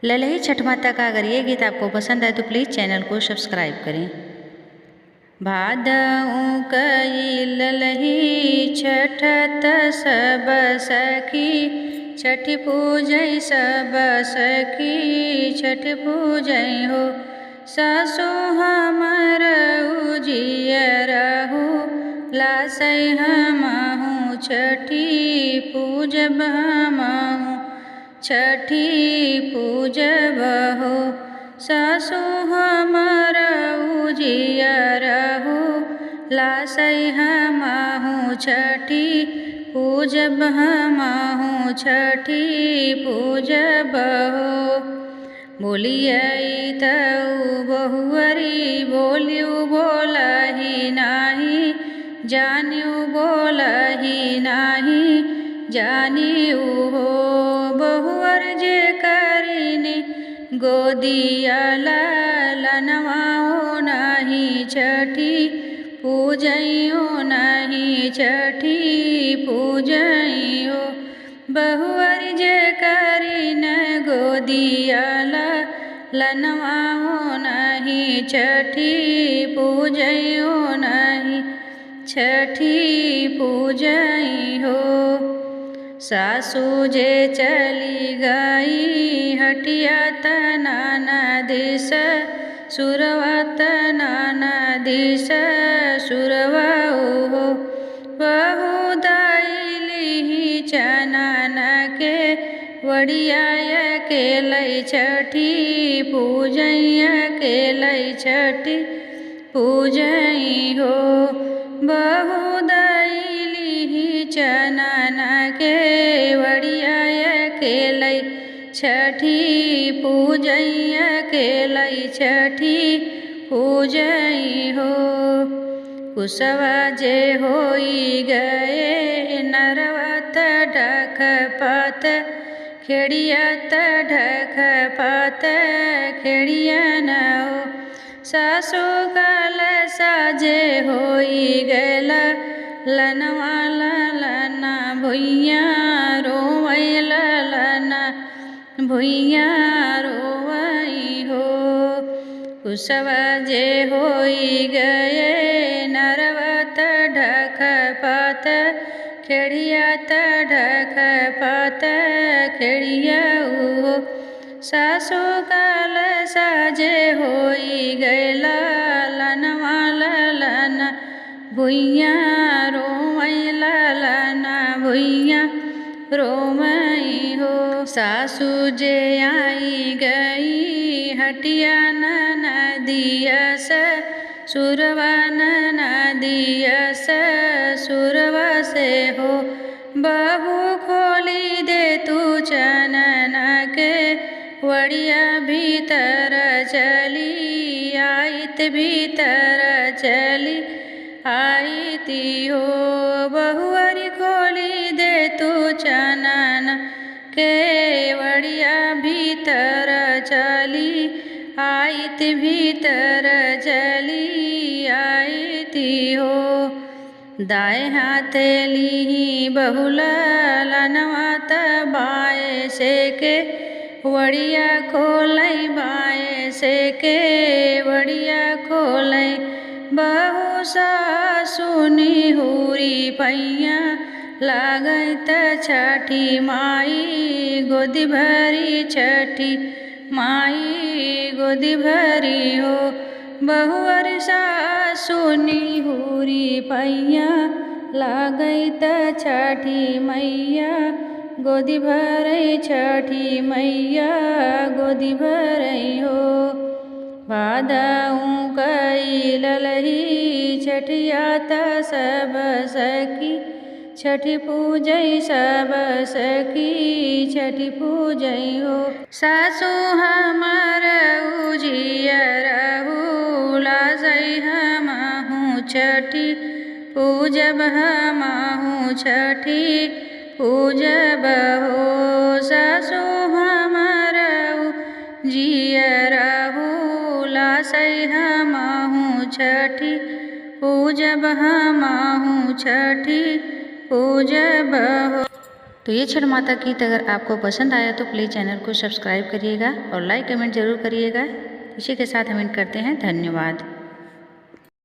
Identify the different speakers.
Speaker 1: ललही छठ माता का अगर ये गीत आपको पसंद आए तो प्लीज़ चैनल को सब्सक्राइब करें। भादऊ कई ललही छठत सब सखी, छठ पूजै सब सखी, छठ पूजै हो। सासु हमर उजियरहु, लासै हमहु छठी पूजब हमहु छठी पूजब हो। सासु हमर उजियरहु, लासै हमहु छठी पूजब हमहु छठी पूजब हो। बोलियै तऊ बहुअरी बोलियु बोलहि नाही, जानियु बोलहि नाही जानियु हो। बहुअर जे करिने गोदिया ललनवा हो नाही छठी पूजैयो नहीं छठी पूजैयो। बहुअर जे करिने गोदिया ललनवा हो नहीं छठी पूजैयो नहीं छठी पूजै हो। सासु जे चली गई हटिया ननदिस, सुरवा ननदिस सुरवा हो। बहु दैली चनन के वड़ियाय के लै छठी पूजैया के लै छठी पूजै हो। बहु दैली चनन के वड़ियाय के लै छठी पूजैया के लै छठी पूजै हो। कुशवा जे होई गए नरवत ढक पात, खेड़ियत ढक पात खेड़िया न हो। सासु काल साजे होई गैला लनवा ललना भुइया रोवै ललना भुइया रोवै हो। कुशवा जे होई गए नरवत ढक पात, खेड़ियत ढक पात खेड़िया हो। सासु काल साजे होई गैला लनवा ललना भुइया रोवै ललना भुइया रोवै हो। सासु जे आई गई हटिया ननदियस, सुरवा ननदियस सुरवा से हो। बहु खोली दे तू चनन के वड़िया भीतर चली आइत भीतर चली आईती हो। बहुअरी खोली दे तू चनन के वड़िया भीतर चली आइत भीतर चली आईती हो। दाएं हाथ ली बहुला लनवा बाएं से के वड़िया खोलै बाएं से के वड़िया खोलै। बहु सासु निहुरी पैया लागत छठी माई, गोदी भरी छठी माई गोदी भरी हो। बहुअर सासु निहुरी पैया लागत छठी मैया, गोदी भरै छठी मैया गोदी भरै हो। भादऊ कई ललही छठियात सब सखी, छठी पूजै सब सखी छठी पूजै हो। सासु हमर उजियरहु, लासै हमहु छठी पूजब हमहु छठी पूजब हो। सासु हमर उजियरहु, लासै हमहु छठी पूजब हमहु छठी पूजब हो। तो ये छठ माता गीत अगर आपको पसंद आया तो प्लीज़ चैनल को सब्सक्राइब करिएगा और लाइक कमेंट ज़रूर करिएगा। इसी के साथ हम एंड करते हैं। धन्यवाद।